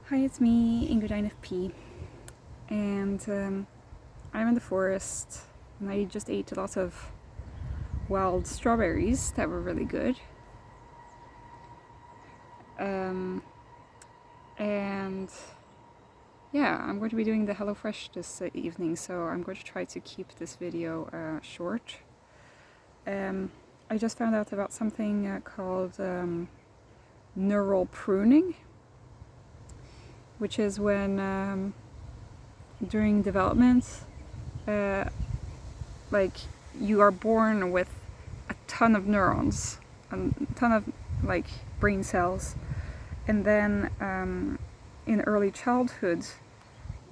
Hi, it's me, Ingrid INFP, and I'm in the forest, and I just ate a lot of wild strawberries that were really good. And yeah, I'm going to be doing the HelloFresh this evening, so I'm going to try to keep this video short. I just found out about something called neural pruning, which is when during development, like you are born with a ton of neurons, a ton of like brain cells, and then in early childhood,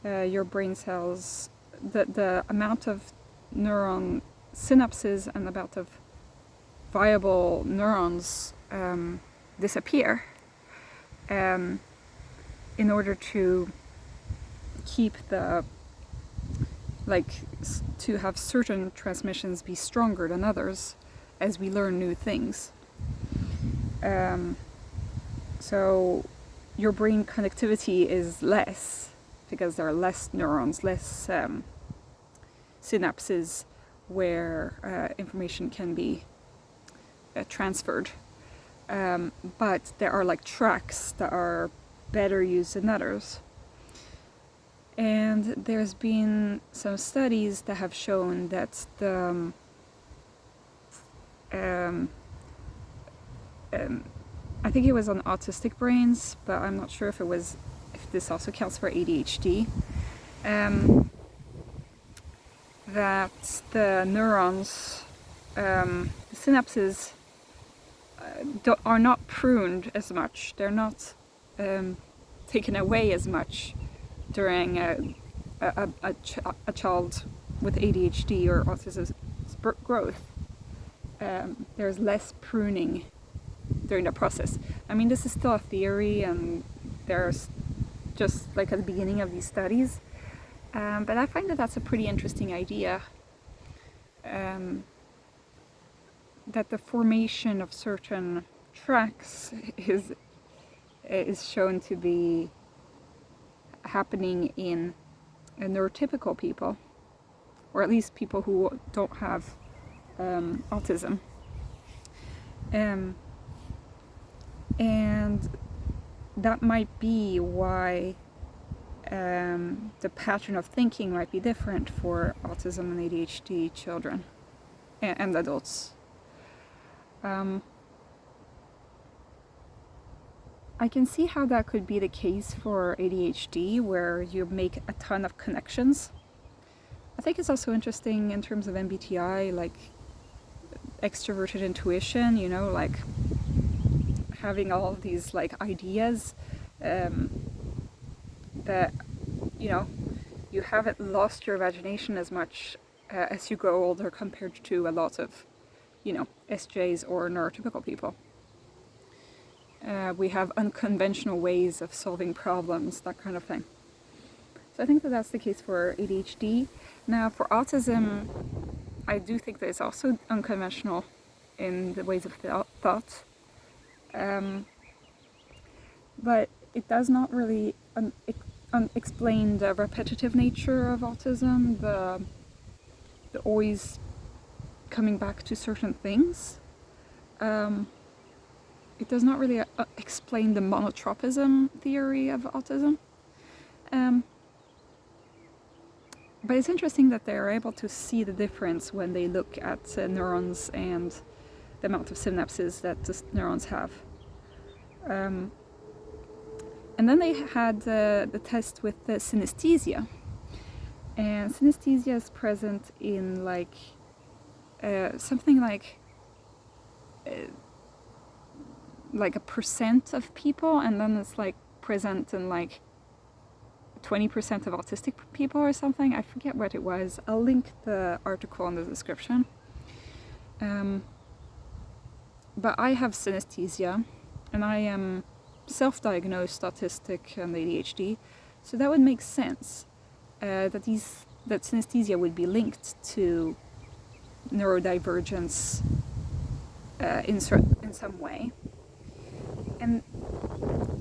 your brain cells, the amount of neuron synapses and amount of viable neurons disappear in order to keep to have certain transmissions be stronger than others as we learn new things. So your brain connectivity is less because there are less neurons, less synapses where information can be transferred. But there are like tracks that are better used than others. And there's been some studies that have shown that the I think it was on autistic brains, but I'm not sure if this also counts for ADHD. That the neurons, the synapses, are not pruned as much. They're not taken away as much during a child with ADHD or autism's growth. There's less pruning during the process. I mean, this is still a theory, and there's just like at the beginning of these studies. But I find that that's a pretty interesting idea. That the formation of certain tracks is shown to be happening in neurotypical people, or at least people who don't have autism. And that might be why the pattern of thinking might be different for autism and ADHD children and adults. I can see how that could be the case for ADHD, where you make a ton of connections. I think it's also interesting in terms of MBTI, like extroverted intuition, like having all of these like ideas that, you haven't lost your imagination as much as you grow older compared to a lot of, SJs or neurotypical people. We have unconventional ways of solving problems, that kind of thing. So I think that that's the case for ADHD. Now, for autism, I do think that it's also unconventional in the ways of thought. But it does not really explain the repetitive nature of autism, the always coming back to certain things. It does not really explain the monotropism theory of autism. But it's interesting that they are able to see the difference when they look at neurons and the amount of synapses that the neurons have. And then they had the test with the synesthesia. And synesthesia is present in like something like a percent of people, and then it's like present in like 20% of autistic people or something. I forget what it was. I'll link the article in the description. But I have synesthesia, and I am self-diagnosed autistic and ADHD, so that would make sense that synesthesia would be linked to neurodivergence in some way. And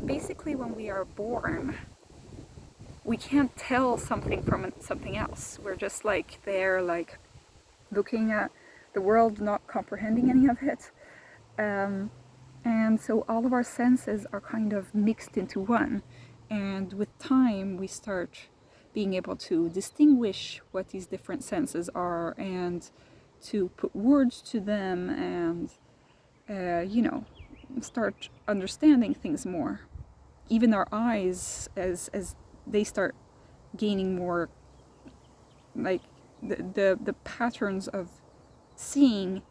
basically when we are born, we can't tell something from something else. We're just like there, like looking at the world, not comprehending any of it. And so all of our senses are kind of mixed into one. And with time, we start being able to distinguish what these different senses are and to put words to them and, start understanding things more. Even our eyes, as they start gaining more, like the patterns of seeing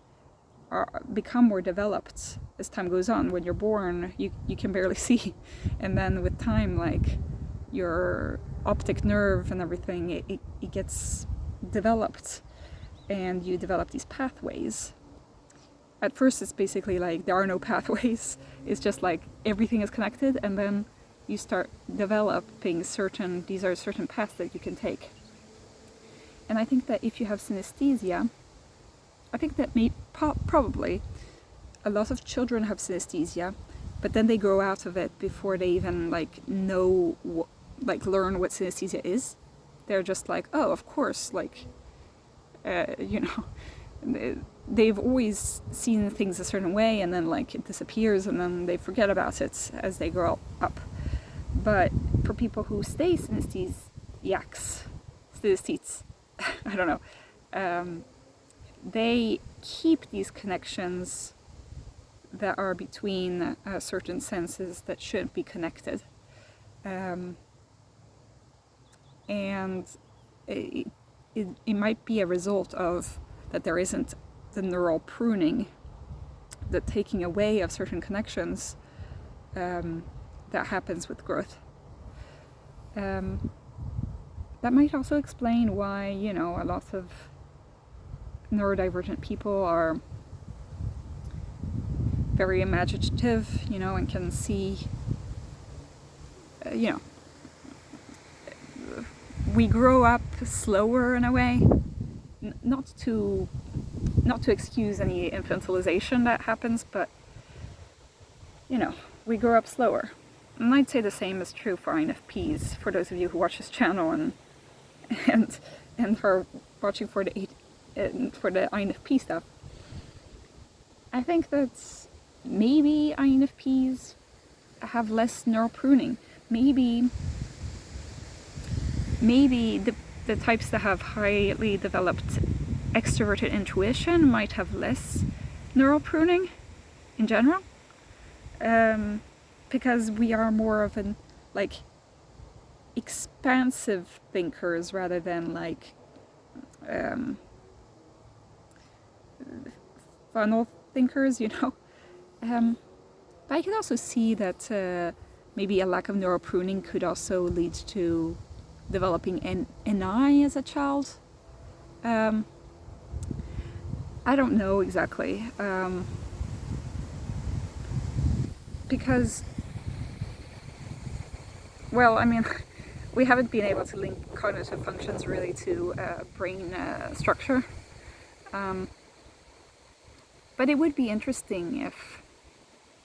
become more developed as time goes on. When you're born, you can barely see, and then with time, like your optic nerve and everything, it gets developed, and you develop these pathways. At first it's basically like there are no pathways, it's just like everything is connected, and then you start developing these are certain paths that you can take. And I think that if you have synesthesia, I think that probably a lot of children have synesthesia, but then they grow out of it before they even learn what synesthesia is. They're just like, oh, of course, they've always seen things a certain way, and then it disappears, and then they forget about it as they grow up. But for people who stay synesthesiacs, I don't know, they keep these connections that are between certain senses that shouldn't be connected. And it might be a result of that there isn't the neural pruning, the taking away of certain connections that happens with growth. That might also explain why, a lot of neurodivergent people are very imaginative, and can see, we grow up slower in a way, not to excuse any infantilization that happens, but we grow up slower. And I'd say the same is true for INFPs, for those of you who watch this channel and are watching for the INFP stuff. I think that maybe INFPs have less neural pruning. Maybe the types that have highly developed extroverted intuition might have less neural pruning in general, because we are more of an expansive thinkers rather than funnel thinkers, But I can also see that maybe a lack of neural pruning could also lead to developing an eye as a child. I don't know exactly, because, we haven't been able to link cognitive functions really to brain structure. But it would be interesting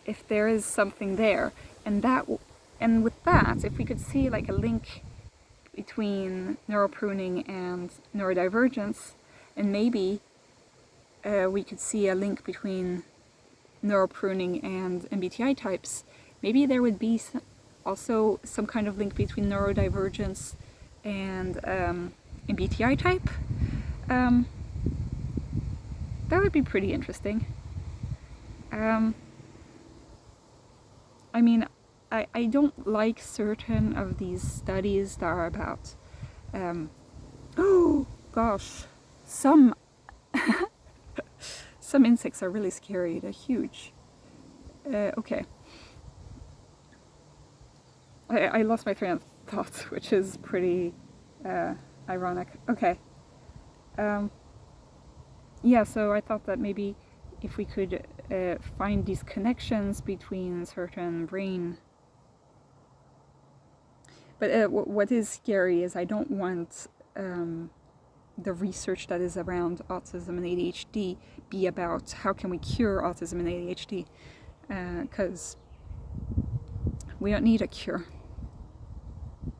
if there is something there, and with that, if we could see a link between neural pruning and neurodivergence, and maybe we could see a link between neural pruning and MBTI types, maybe there would be also some kind of link between neurodivergence and MBTI type. That would be pretty interesting. I don't like certain of these studies that are about, oh gosh, some insects are really scary, they're huge. Okay. I lost my train of thought, which is pretty ironic. Okay. Yeah, so I thought that maybe if we could find these connections between certain brain... But what is scary is I don't want the research that is around autism and ADHD be about how can we cure autism and ADHD, because We don't need a cure.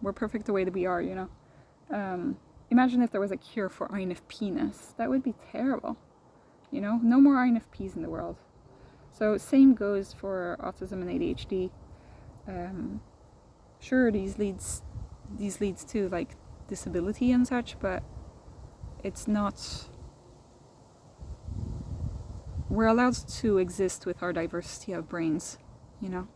We're perfect the way that we are, you know. Imagine if there was a cure for INFPness. That would be terrible. You know, no more INFPs in the world. So same goes for autism and ADHD. Sure, these leads to like disability and such, but it's not. We're allowed to exist with our diversity of brains, you know.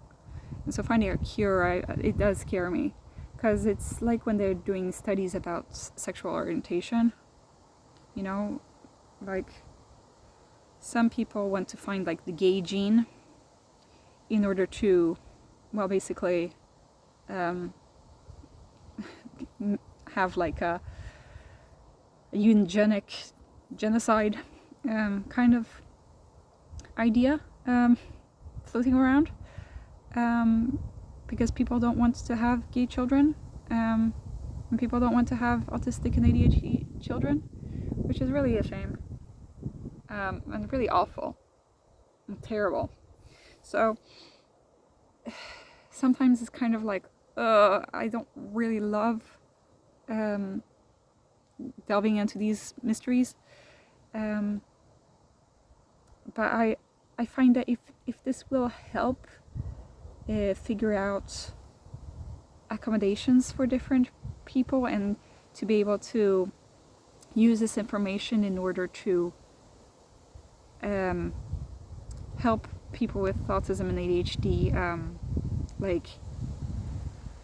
And so finding a cure, it does scare me, because it's like when they're doing studies about sexual orientation, you know, like some people want to find like the gay gene in order to, well, basically have like a eugenic genocide kind of idea floating around, because people don't want to have gay children, and people don't want to have autistic and ADHD children, which is really a shame, and really awful and terrible. So sometimes it's kind of like, I don't really love delving into these mysteries, but I find that if this will help figure out accommodations for different people, and to be able to use this information in order to help people with autism and ADHD like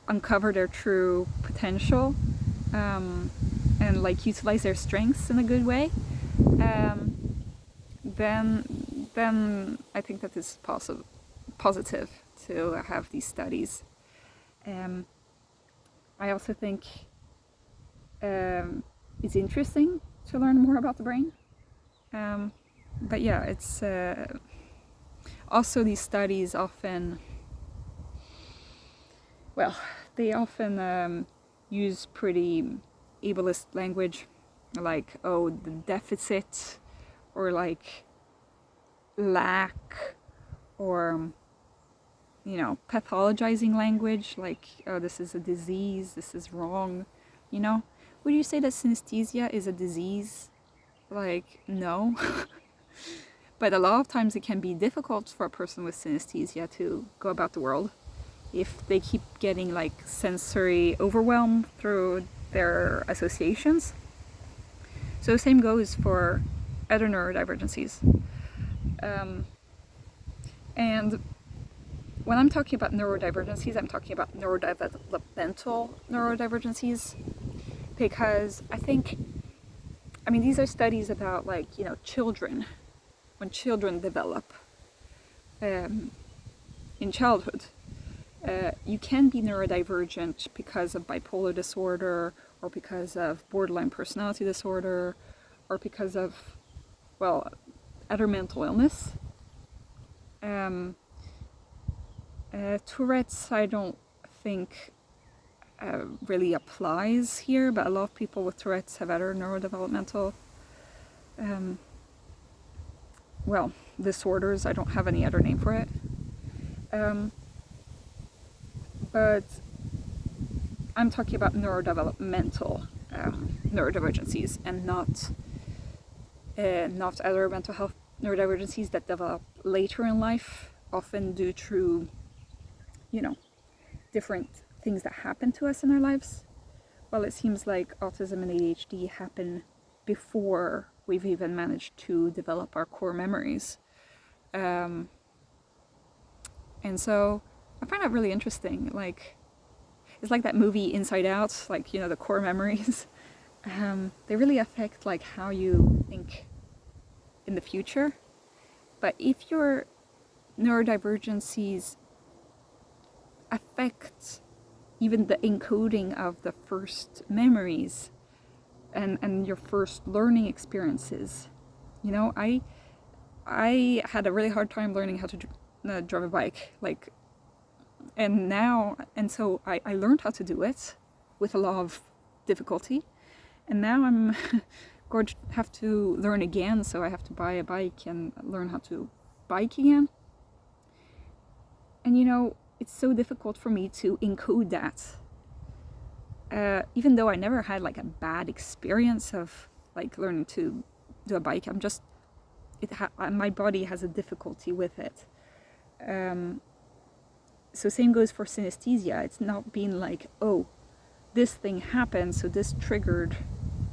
uncover their true potential, and like utilize their strengths in a good way, then I think that it's positive to have these studies. I also think it's interesting to learn more about the brain. But yeah, it's also these studies often, well, they often use pretty ableist language, like, oh, the deficit, or like lack, or, you know, pathologizing language, like, oh, this is a disease, this is wrong, you know. Would you say that synesthesia is a disease? Like, no. But a lot of times it can be difficult for a person with synesthesia to go about the world if they keep getting like sensory overwhelm through their associations. So the same goes for other neurodivergencies. And when I'm talking about neurodivergencies, I'm talking about neurodevelopmental neurodivergencies, because I mean, these are studies about, like, you know, children, when children develop in childhood. You can be neurodivergent because of bipolar disorder, or because of borderline personality disorder, or because of, well, other mental illness. Tourette's, I don't think really applies here, but a lot of people with Tourette's have other neurodevelopmental well, disorders. I don't have any other name for it. But I'm talking about neurodevelopmental neurodivergencies, and not other mental health neurodivergencies that develop later in life, often due to, you know, different things that happen to us in our lives. Well, it seems like autism and ADHD happen before we've even managed to develop our core memories. And so I find that really interesting. Like, it's like that movie Inside Out, like, you know, the core memories. They really affect like how you think in the future. But if your neurodivergencies affect even the encoding of the first memories and your first learning experiences, you know, I had a really hard time learning how to drive a bike, like, and so I learned how to do it with a lot of difficulty, and now I'm going to have to learn again, so I have to buy a bike and learn how to bike again. And, you know, it's so difficult for me to encode that. Even though I never had like a bad experience of like learning to do a bike, my body has a difficulty with it. So same goes for synesthesia. It's not been like, oh, this thing happened, so this triggered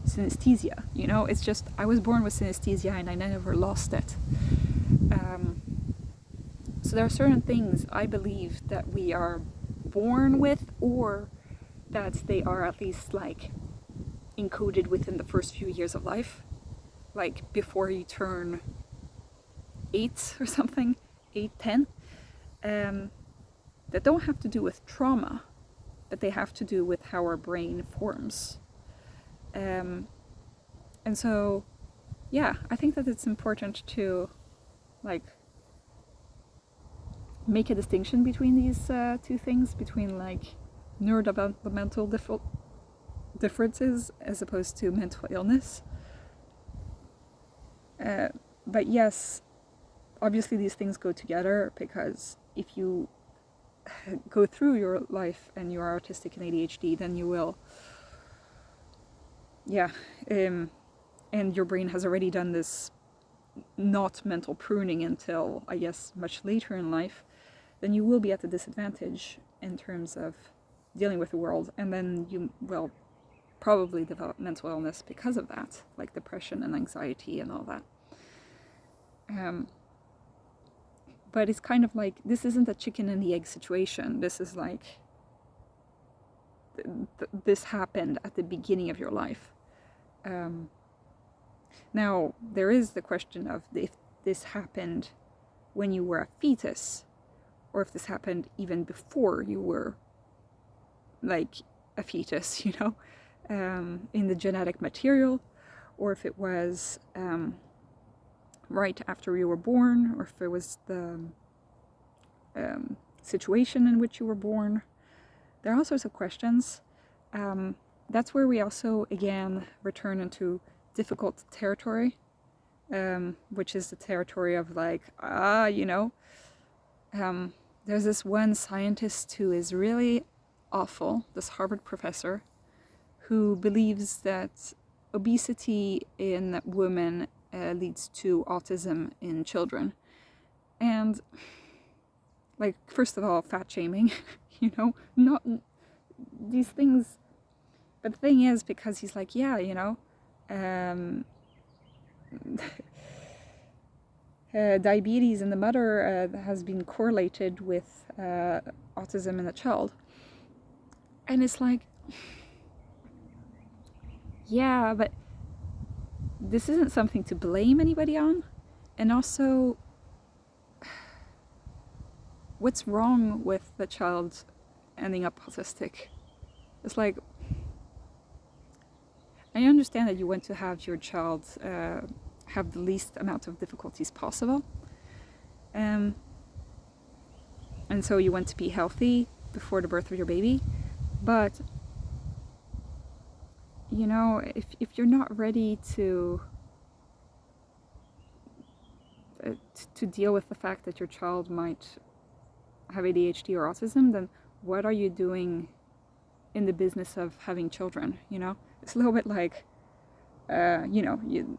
synesthesia. You know, it's just I was born with synesthesia and I never lost it. So there are certain things I believe that we are born with, or that they are at least like encoded within the first few years of life, like before you turn 8 or something, 8, 10, that don't have to do with trauma, but they have to do with how our brain forms. And so, yeah, I think that it's important to like make a distinction between these two things, between like neurodevelopmental differences as opposed to mental illness. But yes, obviously these things go together, because if you go through your life and you are autistic and ADHD, then you will, and your brain has already done this not mental pruning until, I guess, much later in life, then you will be at a disadvantage in terms of dealing with the world, and then you will probably develop mental illness because of that, like depression and anxiety and all that. But it's kind of like, this isn't a chicken and the egg situation. This is like, this happened at the beginning of your life. Now, there is the question of if this happened when you were a fetus, or if this happened even before you were like a fetus, you know, in the genetic material, or if it was right after you were born, or if it was the situation in which you were born. There are all sorts of questions. That's where we also, again, return into difficult territory, which is the territory of like, there's this one scientist who is really awful, this Harvard professor, who believes that obesity in women leads to autism in children. And, like, first of all, fat shaming, you know, not these things. But the thing is, because he's like, yeah, you know, diabetes in the mother has been correlated with autism in the child. And it's like, yeah, but this isn't something to blame anybody on. And also, what's wrong with the child ending up autistic? It's like, I understand that you want to have your child have the least amount of difficulties possible. And so you want to be healthy before the birth of your baby. But, you know, if you're not ready to deal with the fact that your child might have ADHD or autism, then what are you doing in the business of having children, you know? It's a little bit like, in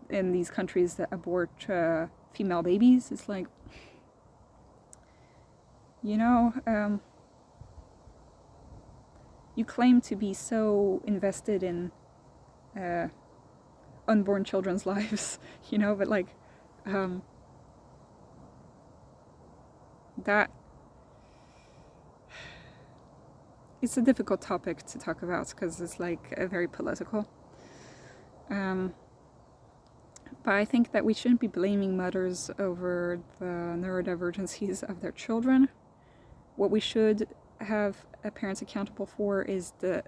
these countries that abort female babies, it's like, you know, you claim to be so invested in unborn children's lives, you know, but like, that, it's a difficult topic to talk about because it's like very political. But I think that we shouldn't be blaming mothers over the neurodivergencies of their children. What we should have parents accountable for is the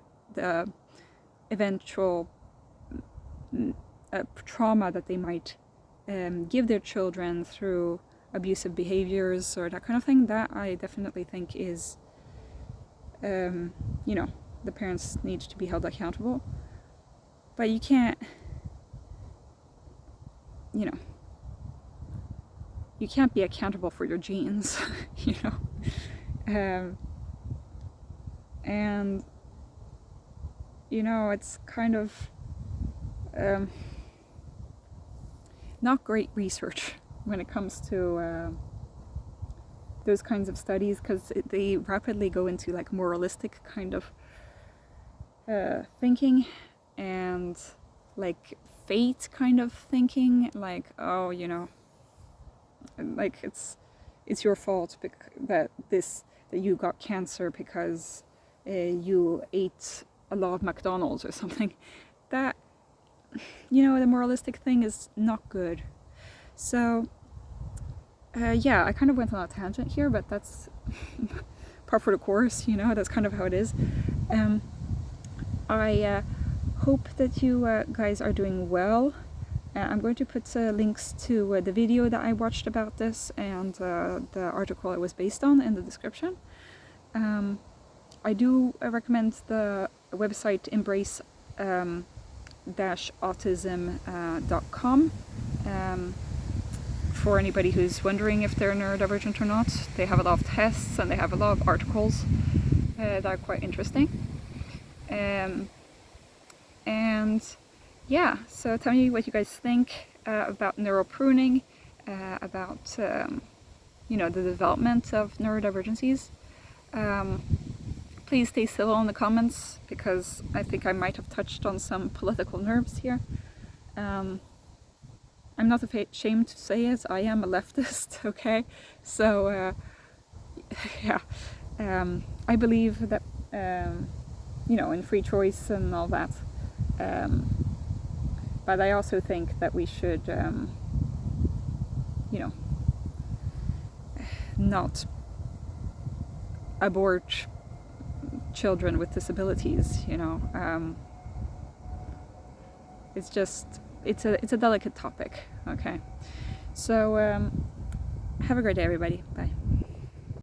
eventual trauma that they might give their children through abusive behaviors or that kind of thing. That I definitely think is, the parents need to be held accountable. But you can't, you can't be accountable for your genes, you know. And you know, it's kind of not great research when it comes to those kinds of studies, because they rapidly go into like moralistic kind of thinking, and like fate kind of thinking, like, oh, you know, like it's your fault that you got cancer because you ate a lot of McDonald's or something. That, you know, the moralistic thing is not good. So yeah, I kind of went on a tangent here, but that's par for the course, you know, that's kind of how it is. I hope that you guys are doing well. I'm going to put links to the video that I watched about this and the article it was based on in the description. I do recommend the website embrace-autism.com for anybody who's wondering if they're neurodivergent or not. They have a lot of tests and they have a lot of articles that are quite interesting. And yeah, so tell me what you guys think about neuropruning, about you know, the development of neurodivergencies. Please stay civil in the comments, because I think I might have touched on some political nerves here. I'm not ashamed to say it, I am a leftist, okay? So yeah, I believe that you know, in free choice and all that. But I also think that we should, you know, not abort children with disabilities, you know. It's just, it's a delicate topic, okay? So have a great day, everybody. Bye.